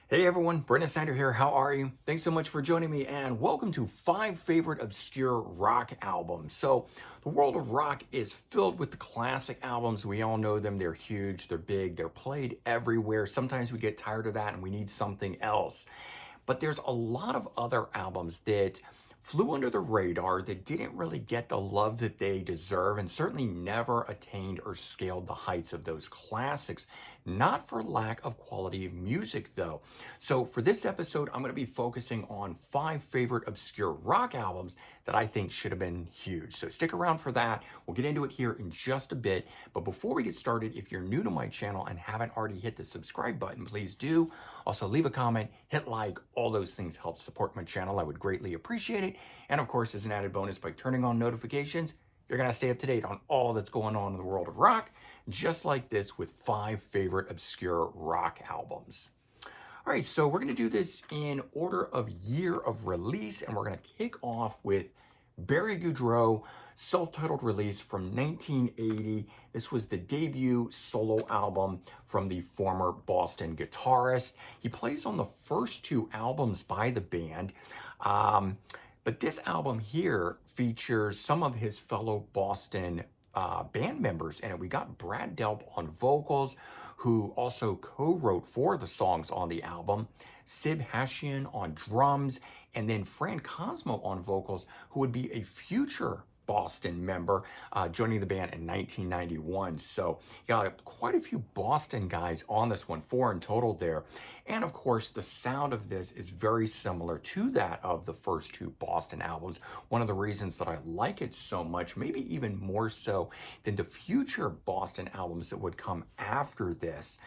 Hey everyone, Brendan Snyder here. How are you? Thanks so much for joining me and welcome to 5 favorite obscure rock albums. So, the world of rock is filled with the classic albums. We all know them. They're huge, they're big, they're played everywhere. Sometimes we get tired of that and we need something else. But there's a lot of other albums that flew under the radar that didn't really get the love that they deserve and certainly never attained or scaled the heights of those classics. Not for lack of quality of music, though. So, for this episode, I'm going to be focusing on 5 favorite obscure rock albums that I think should have been huge. So, stick around for that. We'll get into it here in just a bit. But before we get started, if you're new to my channel and haven't already hit the subscribe button, please do. Also, leave a comment, hit like, all those things help support my channel. I would greatly appreciate it. And of course, as an added bonus, by turning on notifications, you're going to stay up to date on all that's going on in the world of rock, just like this with 5 favorite obscure rock albums. All right, so we're going to do this in order of year of release, and we're going to kick off with Barry Goodro, self-titled release from 1980. This was the debut solo album from the former Boston guitarist. He plays on the first 2 albums by the band. But this album here features some of his fellow Boston band members in it. We got Brad Delp on vocals, who also co-wrote 4 of the songs on the album, Sib Hashian on drums, and then Fran Cosmo on vocals, who would be a future Boston member, joining the band in 1991. So you got quite a few Boston guys on this one, 4 in total there. And of course, the sound of this is very similar to that of the first 2 Boston albums. One of the reasons that I like it so much, maybe even more so than the future Boston albums that would come after this,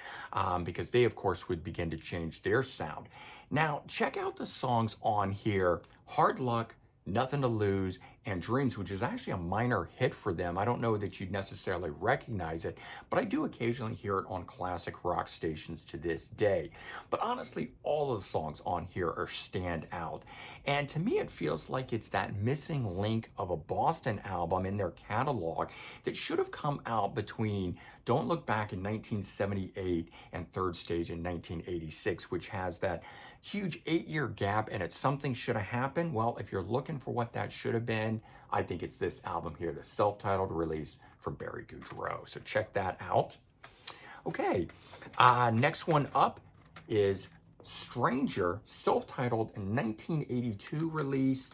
because they, of course, would begin to change their sound. Now, check out the songs on here: Hard Luck, Nothing to Lose, and Dreams, which is actually a minor hit for them. I don't know that you'd necessarily recognize it, but I do occasionally hear it on classic rock stations to this day. But honestly, all of the songs on here are stand out. And to me, it feels like it's that missing link of a Boston album in their catalog that should have come out between Don't Look Back in 1978 and Third Stage in 1986, which has that huge 8-year gap, and it's something should have happened. Well, if you're looking for what that should have been, I think it's this album here, the self-titled release from Barry Goodro. So check that out. Okay, next one up is Stranger, self-titled 1982 release.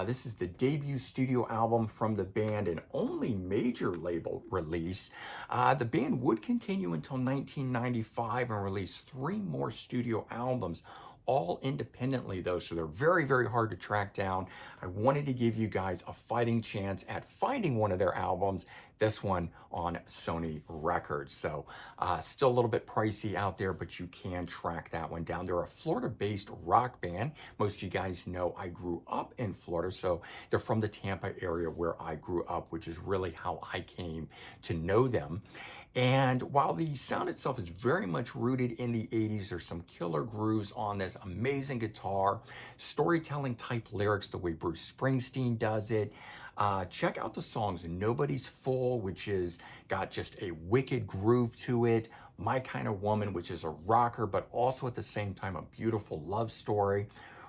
This is the debut studio album from the band and only major label release. The band would continue until 1995 and release 3 more studio albums, all independently though, so they're very, very hard to track down. I wanted to give you guys a fighting chance at finding one of their albums, this one on Sony Records. So still a little bit pricey out there, but you can track that one down. They're a Florida-based rock band. Most of you guys know I grew up in Florida, so they're from the Tampa area where I grew up, which is really how I came to know them. And while the sound itself is very much rooted in the 80s, there's some killer grooves on this, amazing guitar, storytelling type lyrics the way Bruce Springsteen does it. Check out the songs Nobody's Full, which is got just a wicked groove to it. My Kind of Woman, which is a rocker, but also at the same time a beautiful love story.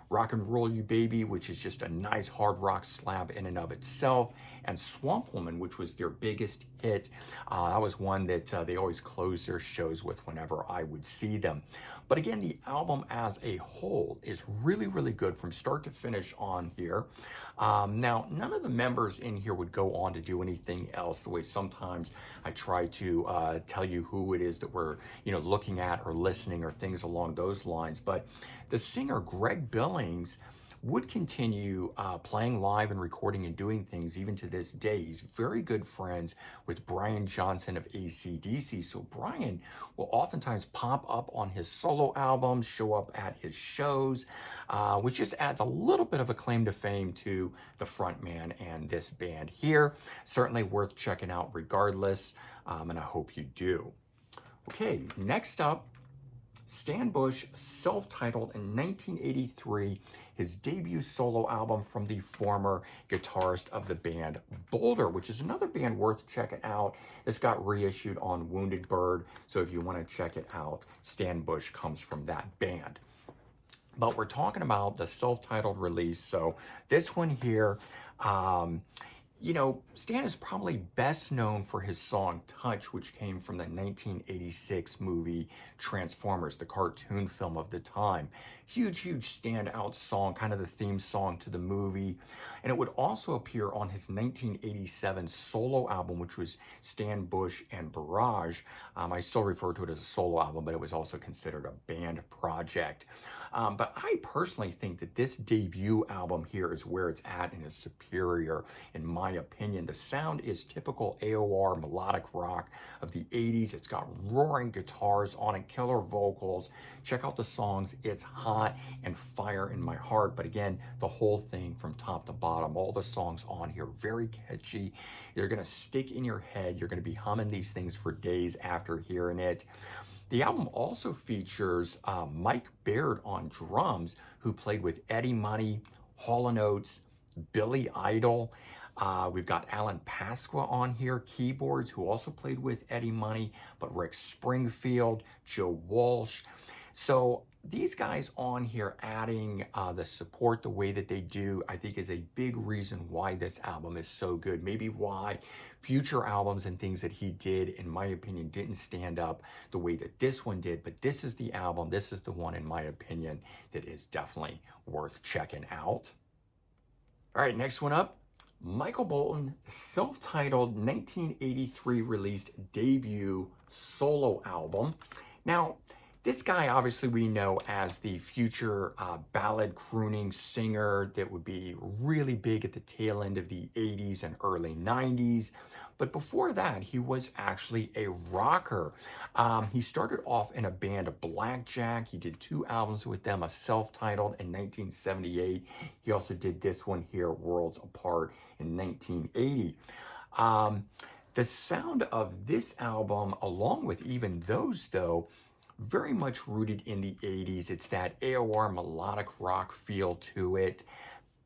Rock and Roll You Baby, which is just a nice hard rock slab in and of itself, and Swamp Woman, which was their biggest hit. That was one that they always closed their shows with whenever I would see them. But again, the album as a whole is really, really good from start to finish on here. Now, none of the members in here would go on to do anything else, the way sometimes I try to tell you who it is that we're looking at or listening or things along those lines. But the singer Greg Billings would continue playing live and recording and doing things even to this day. He's very good friends with Brian Johnson of AC/DC. So Brian will oftentimes pop up on his solo albums, show up at his shows, which just adds a little bit of a claim to fame to the frontman and this band here. Certainly worth checking out regardless, and I hope you do. Okay, next up, Stan Bush, self-titled in 1983, his debut solo album from the former guitarist of the band Boulder, which is another band worth checking out. This got reissued on Wounded Bird, so if you want to check it out, Stan Bush comes from that band. But we're talking about the self-titled release. So this one here, um, Stan is probably best known for his song Touch, which came from the 1986 movie Transformers, the cartoon film of the time. Huge standout song, kind of the theme song to the movie. And it would also appear on his 1987 solo album, which was Stan Bush and Barrage. I still refer to it as a solo album, but it was also considered a band project. But I personally think that this debut album here is where it's at and is superior, in my opinion. The sound is typical AOR melodic rock of the 80s. It's got roaring guitars on it, killer vocals. Check out the songs. It's hot and fire in my heart. But again, the whole thing from top to bottom, all the songs on here, very catchy. They're going to stick in your head. You're going to be humming these things for days after hearing it. The album also features Mike Baird on drums, who played with Eddie Money, Hall & Oates, Billy Idol. We've got Alan Pasqua on here, keyboards, who also played with Eddie Money, but Rick Springfield, Joe Walsh. So these guys on here adding the support the way that they do, I think is a big reason why this album is so good. Maybe why future albums and things that he did, in my opinion, didn't stand up the way that this one did. But this is the album, this is the one, in my opinion, that is definitely worth checking out. All right, next one up. Michael Bolton, self-titled 1983 released debut solo album. Now, this guy, obviously, we know as the future ballad crooning singer that would be really big at the tail end of the 80s and early 90s. But before that, he was actually a rocker. He started off in a band of Blackjack. He did 2 albums with them, a self-titled in 1978. He also did this one here, Worlds Apart, in 1980. The sound of this album, along with even those, though, very much rooted in the 80s. It's that AOR melodic rock feel to it.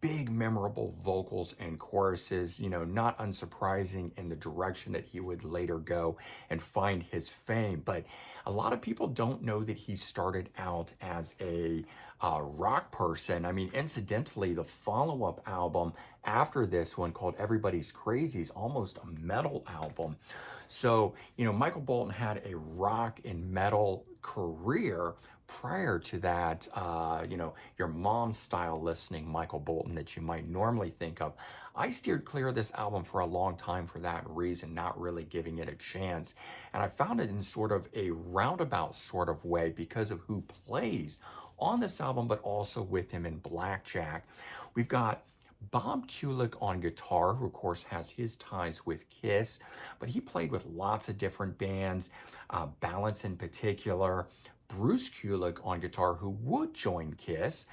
Big, memorable vocals and choruses, not unsurprising in the direction that he would later go and find his fame. But a lot of people don't know that he started out as a rock person. I mean, incidentally, the follow-up album after this one, called Everybody's Crazy, is almost a metal album. So, Michael Bolton had a rock and metal career prior to that, your mom style listening Michael Bolton that you might normally think of. I steered clear of this album for a long time for that reason, not really giving it a chance. And I found it in sort of a roundabout sort of way because of who plays on this album, but also with him in Blackjack. We've got Bob Kulick on guitar, who of course has his ties with Kiss, but he played with lots of different bands, Balance in particular. Bruce Kulick on guitar, who would join Kiss.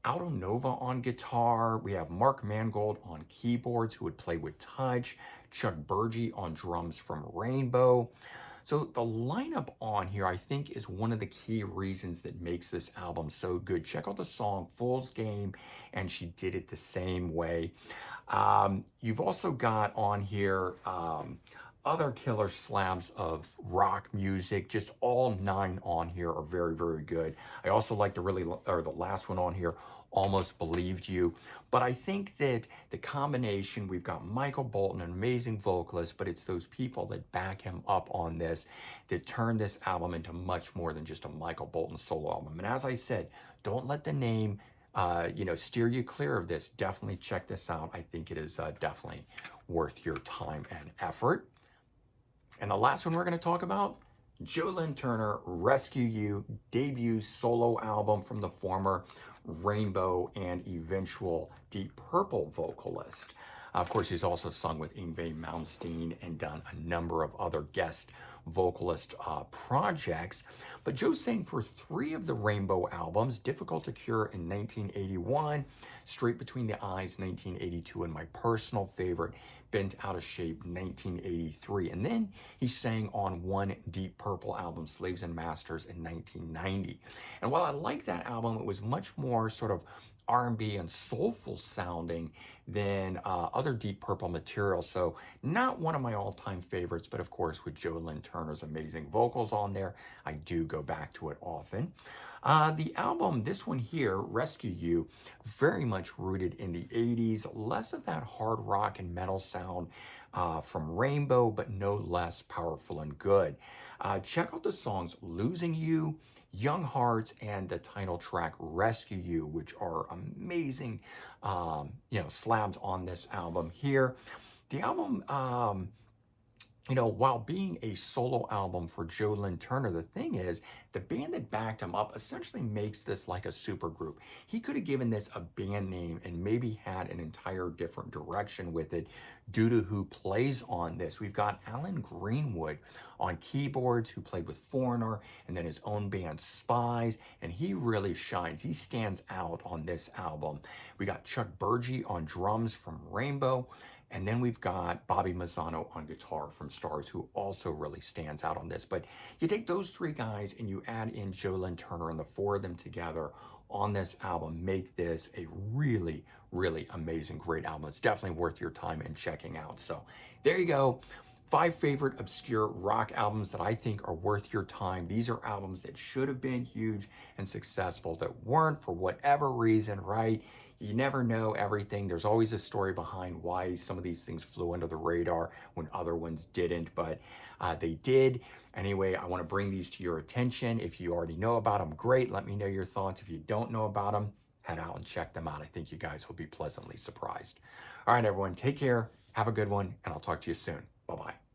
Aldo Nova on guitar. We have Mark Mangold on keyboards, who would play with Touch. Chuck Berge on drums from Rainbow. So the lineup on here, I think, is one of the key reasons that makes this album so good. Check out the song Fool's Game, and She Did It the Same Way. You've also got on here other killer slabs of rock music. Just all 9 on here are very good. I also like the last one on here, Almost Believed You. But I think that the combination, we've got Michael Bolton, an amazing vocalist, but it's those people that back him up on this that turn this album into much more than just a Michael Bolton solo album. And as I said, don't let the name steer you clear of this. Definitely check this out. I think it is definitely worth your time and effort. And the last one we're going to talk about, Jolen Turner, Rescue You, debut solo album from the former Rainbow and eventual Deep Purple vocalist. Of course, he's also sung with Yngwie Malmsteen and done a number of other guest vocalist projects. But Joe sang for 3 of the Rainbow albums, Difficult to Cure in 1981, Straight Between the Eyes 1982, and my personal favorite, Bent Out of Shape 1983. And then he sang on 1 Deep Purple album, Slaves and Masters, in 1990. And while I like that album, it was much more sort of R&B and soulful sounding than other Deep Purple material. So not one of my all-time favorites, but of course with Jolen Turner's amazing vocals on there, I do go back to it often. The album, this one here, Rescue You, very much rooted in the 80s, less of that hard rock and metal sound from Rainbow, but no less powerful and good. Check out the songs Losing You, Young Hearts, and the title track Rescue You, which are amazing, slabs on this album here. The album, while being a solo album for Jolen Turner, the thing is, the band that backed him up essentially makes this like a super group. He could have given this a band name and maybe had an entire different direction with it due to who plays on this. We've got Alan Greenwood on keyboards, who played with Foreigner and then his own band Spies, and he really shines. He stands out on this album. We got Chuck Burgi on drums from Rainbow. And then we've got Bobby Mazzano on guitar from Stars, who also really stands out on this. But you take those three guys and you add in Jolen Turner, and the four of them together on this album make this a really, really amazing, great album. It's definitely worth your time and checking out. So there you go. 5 favorite obscure rock albums that I think are worth your time. These are albums that should have been huge and successful that weren't for whatever reason, right? You never know everything. There's always a story behind why some of these things flew under the radar when other ones didn't, but they did. Anyway, I want to bring these to your attention. If you already know about them, great. Let me know your thoughts. If you don't know about them, head out and check them out. I think you guys will be pleasantly surprised. All right, everyone, take care. Have a good one, and I'll talk to you soon. Bye-bye.